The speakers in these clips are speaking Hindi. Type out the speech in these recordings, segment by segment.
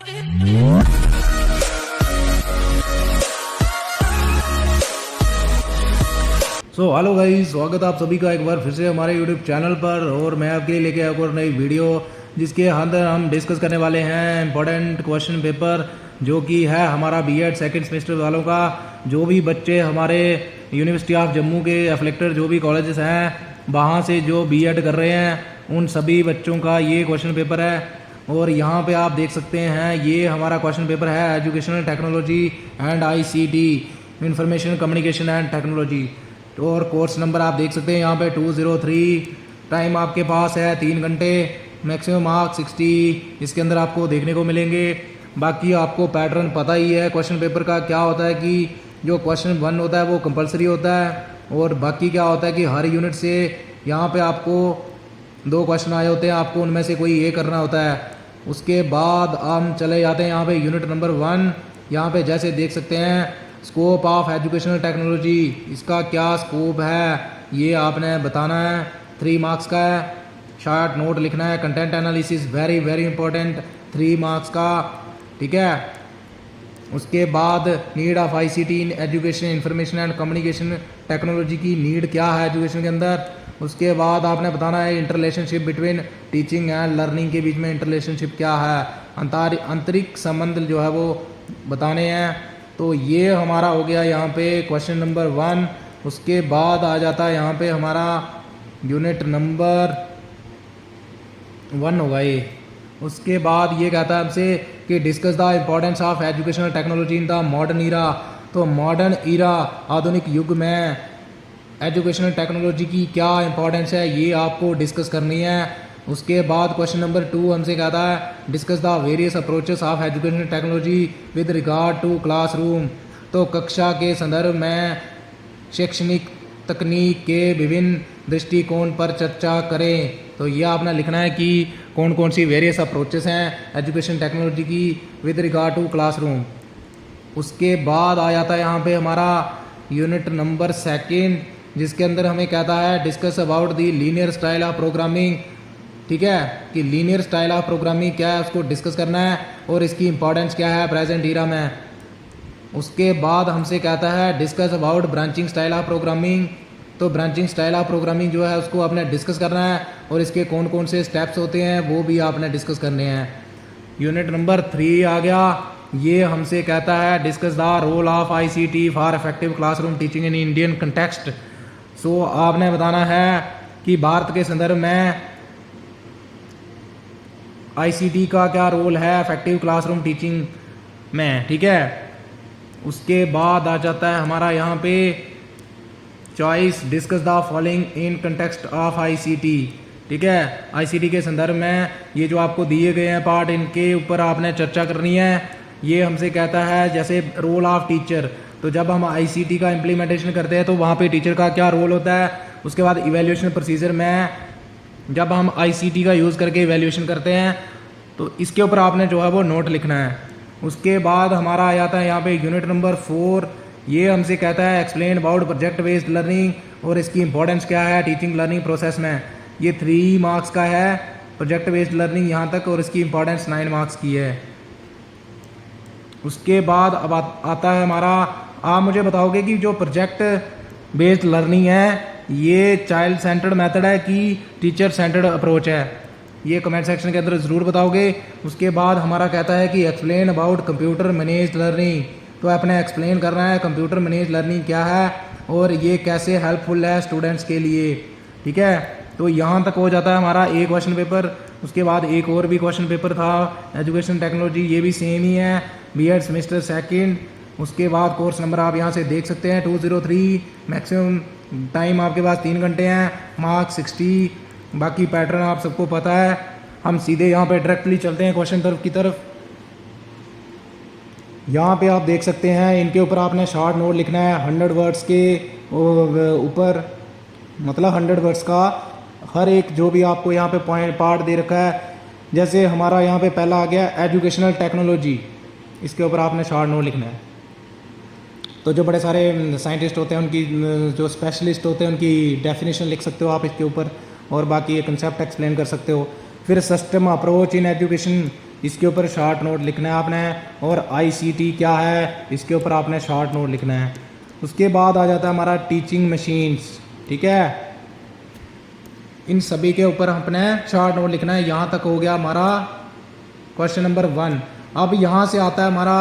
सो हेलो गाइस, स्वागत है आप सभी का एक बार फिर से हमारे यूट्यूब चैनल पर। और मैं आपके लिए लेके आया एक और नई वीडियो जिसके अंदर हम डिस्कस करने वाले हैं इम्पोर्टेंट क्वेश्चन पेपर जो कि है हमारा बीएड सेकंड सेमेस्टर वालों का। जो भी बच्चे हमारे यूनिवर्सिटी ऑफ जम्मू के एफिलेक्टेड जो भी कॉलेजेस हैं वहाँ से जो बीएड कर रहे हैं उन सभी बच्चों का ये क्वेश्चन पेपर है। और यहाँ पे आप देख सकते हैं ये हमारा क्वेश्चन पेपर है educational technology and ICT, information communication and technology. और कोर्स नंबर आप देख सकते हैं यहाँ पे 203। टाइम आपके पास है 3 घंटे, मैक्सिमम मार्क्स 60 इसके अंदर आपको देखने को मिलेंगे। बाकी आपको पैटर्न पता ही है क्वेश्चन पेपर का क्या होता है कि जो क्वेश्चन 1 होता है वो कंपलसरी होता है और बाकी क्या होता है कि हर यूनिट से यहाँ पे आपको 2 क्वेश्चन आए होते हैं, आपको उनमें से कोई ये करना होता है। उसके बाद हम चले जाते हैं यहाँ पे यूनिट नंबर 1। यहाँ पे जैसे देख सकते हैं स्कोप ऑफ एजुकेशनल टेक्नोलॉजी, इसका क्या स्कोप है ये आपने बताना है। 3 मार्क्स का है, शॉर्ट नोट लिखना है। Content analysis very very important, 3 marks का, ठीक है। उसके बाद need of ICT in education, information and communication technology की नीड क्या है एजुकेशन के अंदर। उसके बाद आपने बताना है interrelationship between teaching and learning के बीच में इंटररिलेशनशिप क्या है, आंतरिक संबंध जो है वो बताने हैं। तो ये हमारा हो गया यहाँ पे क्वेश्चन नंबर 1। उसके बाद आ जाता है यहाँ पे हमारा यूनिट नंबर 1 होगा ये। उसके बाद ये कहता है हमसे कि discuss the importance of educational technology in the modern era. तो मॉडर्न ईरा आधुनिक युग में एजुकेशनल टेक्नोलॉजी की क्या इंपॉर्टेंस है ये आपको डिस्कस करनी है। उसके बाद क्वेश्चन नंबर 2 हमसे कहता है discuss the various approaches of educational technology with regard to classroom. तो कक्षा के संदर्भ में शैक्षणिक तकनीक के विभिन्न दृष्टिकोण पर चर्चा करें। तो ये आपने लिखना है कि कौन कौन सी वेरियस अप्रोचेस हैं एजुकेशन टेक्नोलॉजी की विद रिगार्ड टू क्लासरूम। उसके बाद आ जाता है यहाँ पे हमारा यूनिट नंबर 2 जिसके अंदर हमें कहता है discuss about the linear style of programming, ठीक है, कि लीनियर स्टाइल ऑफ प्रोग्रामिंग क्या है उसको डिस्कस करना है और इसकी इंपॉर्टेंस क्या है प्रेजेंट ईरा में। उसके बाद हमसे कहता है discuss about branching style of programming. तो ब्रांचिंग स्टाइल ऑफ प्रोग्रामिंग जो है उसको आपने डिस्कस करना है और इसके कौन कौन से स्टेप्स होते हैं वो भी आपने डिस्कस करने हैं। यूनिट नंबर 3 आ गया, ये हमसे कहता है discuss the role of ICT for effective classroom teaching in Indian context. So आपने बताना है कि भारत के संदर्भ में आईसीटी का क्या रोल है इफेक्टिव क्लासरूम टीचिंग में, ठीक है। उसके बाद आ जाता है हमारा यहाँ पे choice discuss the following in context of ICT, ठीक है। आईसीटी के संदर्भ में ये जो आपको दिए गए हैं पार्ट इनके ऊपर आपने चर्चा करनी है। ये हमसे कहता है जैसे रोल ऑफ टीचर, तो जब हम आईसीटी का इम्प्लीमेंटेशन करते हैं तो वहाँ पे टीचर का क्या रोल होता है। उसके बाद इवैल्यूएशन प्रोसीजर में जब हम आईसीटी का यूज़ करके इवैल्यूएशन करते हैं तो इसके ऊपर आपने जो है वो नोट लिखना है। उसके बाद हमारा आ जाता है यहाँ पे यूनिट नंबर 4। ये हमसे कहता है explain about project based learning और इसकी इंपॉर्टेंस क्या है टीचिंग लर्निंग प्रोसेस में। ये 3 मार्क्स का है प्रोजेक्ट बेस्ड लर्निंग यहाँ तक और इसकी इंपॉर्टेंस 9 मार्क्स की है। उसके बाद अब आता है हमारा, आप मुझे बताओगे कि जो प्रोजेक्ट बेस्ड लर्निंग है ये चाइल्ड सेंटर्ड मेथड है कि टीचर सेंटर्ड अप्रोच है, ये कमेंट सेक्शन के अंदर ज़रूर बताओगे। उसके बाद हमारा कहता है कि explain about computer managed learning. तो आपने एक्सप्लेन करना है कंप्यूटर मैनेज्ड लर्निंग क्या है और ये कैसे हेल्पफुल है स्टूडेंट्स के लिए, ठीक है। तो यहाँ तक हो जाता है हमारा एक क्वेश्चन पेपर। उसके बाद एक और भी क्वेश्चन पेपर था एजुकेशन टेक्नोलॉजी, ये भी सेम ही है बीएड सेमेस्टर 2। उसके बाद कोर्स नंबर आप यहाँ से देख सकते हैं 203। मैक्सिमम टाइम आपके पास 3 घंटे हैं, मार्क्स 60। बाकी पैटर्न आप सबको पता है। हम सीधे यहाँ पे डायरेक्टली चलते हैं क्वेश्चन की तरफ। यहाँ पे आप देख सकते हैं इनके ऊपर आपने शॉर्ट नोट लिखना है 100 वर्ड्स के ऊपर, मतलब 100 वर्ड्स का हर एक जो भी आपको यहाँ पे पॉइंट पार्ट दे रखा है। जैसे हमारा यहाँ पे पहला आ गया एजुकेशनल टेक्नोलॉजी, इसके ऊपर आपने शॉर्ट नोट लिखना है। तो जो बड़े सारे साइंटिस्ट होते हैं उनकी जो स्पेशलिस्ट होते हैं उनकी डेफिनेशन लिख सकते हो आप इसके ऊपर और बाकी ये कंसेप्ट एक्सप्लेन कर सकते हो। फिर सिस्टम अप्रोच इन एजुकेशन, इसके ऊपर शॉर्ट नोट लिखना है आपने, और ICT क्या है इसके ऊपर आपने शॉर्ट नोट लिखना है। उसके बाद आ जाता है हमारा टीचिंग मशीन्स, ठीक है, इन सभी के ऊपर अपने शॉर्ट नोट लिखना है। यहाँ तक हो गया हमारा क्वेश्चन नंबर 1। अब यहाँ से आता है हमारा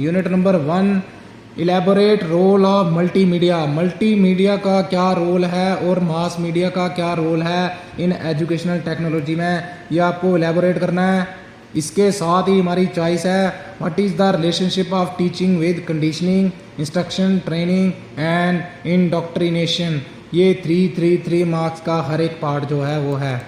unit number 1, elaborate role of multimedia. Multimedia का क्या रोल है और मास मीडिया का क्या रोल है इन एजुकेशनल टेक्नोलॉजी में, ये आपको इलेबोरेट करना है। इसके साथ ही हमारी चॉइस है what is the relationship of teaching with conditioning, instruction, training and indoctrination. ये 3 मार्क्स का हर एक पार्ट जो है वो है।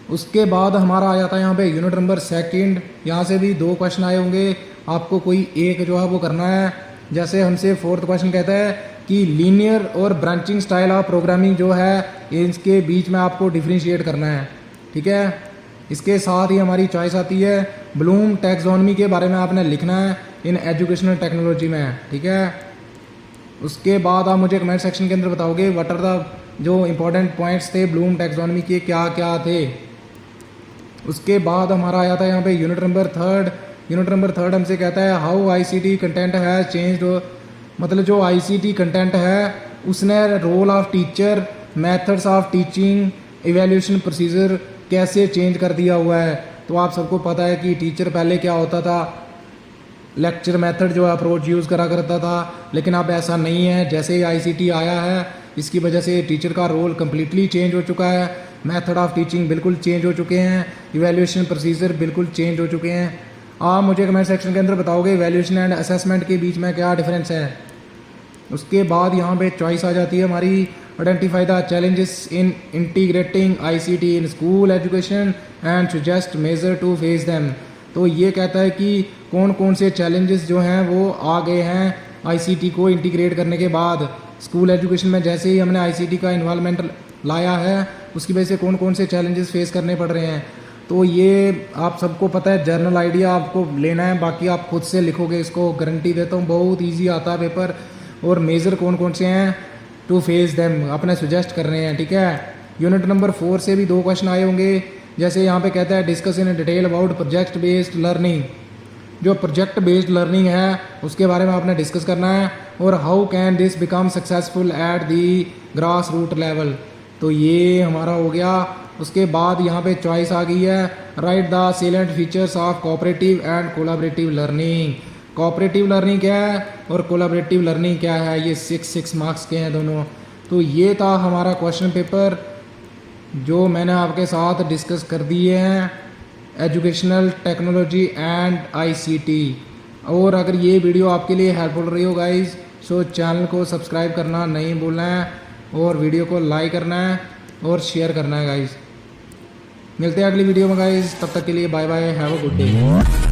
उसके बाद हमारा आ जाता है यहाँ पे यूनिट नंबर 2। यहाँ से भी 2 क्वेश्चन आए होंगे, आपको कोई एक जो है वो करना है। जैसे हमसे 4th क्वेश्चन कहता है कि लीनियर और ब्रांचिंग स्टाइल ऑफ प्रोग्रामिंग जो है इसके बीच में आपको डिफ्रेंशिएट करना है, ठीक है। इसके साथ ही हमारी चॉइस आती है ब्लूम टैक्सोनॉमी के बारे में आपने लिखना है इन एजुकेशनल टेक्नोलॉजी में, ठीक है। उसके बाद आप मुझे कमेंट सेक्शन के अंदर बताओगे व्हाट आर द जो इंपॉर्टेंट पॉइंट्स थे ब्लूम टैक्सोनॉमी के, क्या क्या थे। उसके बाद हमारा आया था यहाँ पे यूनिट नंबर 3। यूनिट नंबर 3 हमसे कहता है हाउ ICT कंटेंट है चेंज्ड, मतलब जो ICT कंटेंट है उसने role of teacher, methods of teaching, evaluation procedure कैसे चेंज कर दिया हुआ है। तो आप सबको पता है कि टीचर पहले क्या होता था, लेक्चर मेथड जो अप्रोच यूज़ करा करता था, लेकिन अब ऐसा नहीं है। जैसे ही ICT आया है इसकी वजह से टीचर का रोल कम्प्लीटली चेंज हो चुका है, मेथड ऑफ टीचिंग बिल्कुल चेंज हो चुके हैं, इवैल्यूएशन प्रोसीजर बिल्कुल चेंज हो चुके हैं। आप मुझे कमेंट सेक्शन के अंदर बताओगे इवैल्यूएशन एंड असेसमेंट के बीच में क्या डिफरेंस है। उसके बाद यहाँ पे चॉइस आ जाती है हमारी identify the challenges in integrating ICT in school education and suggest measure to face them. तो ये कहता है कि कौन कौन से चैलेंजेस जो हैं वो आ गए हैं ICT को इंटीग्रेट करने के बाद स्कूल एजुकेशन में। जैसे ही हमने ICT का इन्वॉल्वमेंट लाया है उसकी वजह से कौन कौन से चैलेंजेस फेस करने पड़ रहे हैं। तो ये आप सबको पता है, जनरल आइडिया आपको लेना है, बाकी आप खुद से लिखोगे, इसको गारंटी देता हूँ बहुत ईजी आता है पेपर। और मेजर कौन कौन से हैं टू फेस देम अपने सजेस्ट कर रहे हैं, ठीक है। यूनिट नंबर 4 से भी 2 क्वेश्चन आए होंगे। जैसे यहाँ पे कहता है discuss in detail about project based learning. जो प्रोजेक्ट बेस्ड लर्निंग है उसके बारे में आपने डिस्कस करना है, और how can this become successful at the grass root level. तो ये हमारा हो गया। उसके बाद यहाँ पे चॉइस आ गई है right the salient features of cooperative and collaborative learning. Cooperative learning क्या है और कोलैबोरेटिव लर्निंग क्या है, ये 6 मार्क्स के हैं दोनों। तो ये था हमारा क्वेश्चन पेपर जो मैंने आपके साथ डिस्कस कर दिए हैं एजुकेशनल टेक्नोलॉजी एंड ICT। और अगर ये वीडियो आपके लिए हेल्पफुल रही हो गाइज़, सो चैनल को सब्सक्राइब करना नहीं भूलना है, और वीडियो को लाइक करना है और शेयर करना है गाइज़। मिलते हैं अगली वीडियो में गाइज़, तब तक के लिए bye bye, have a good day.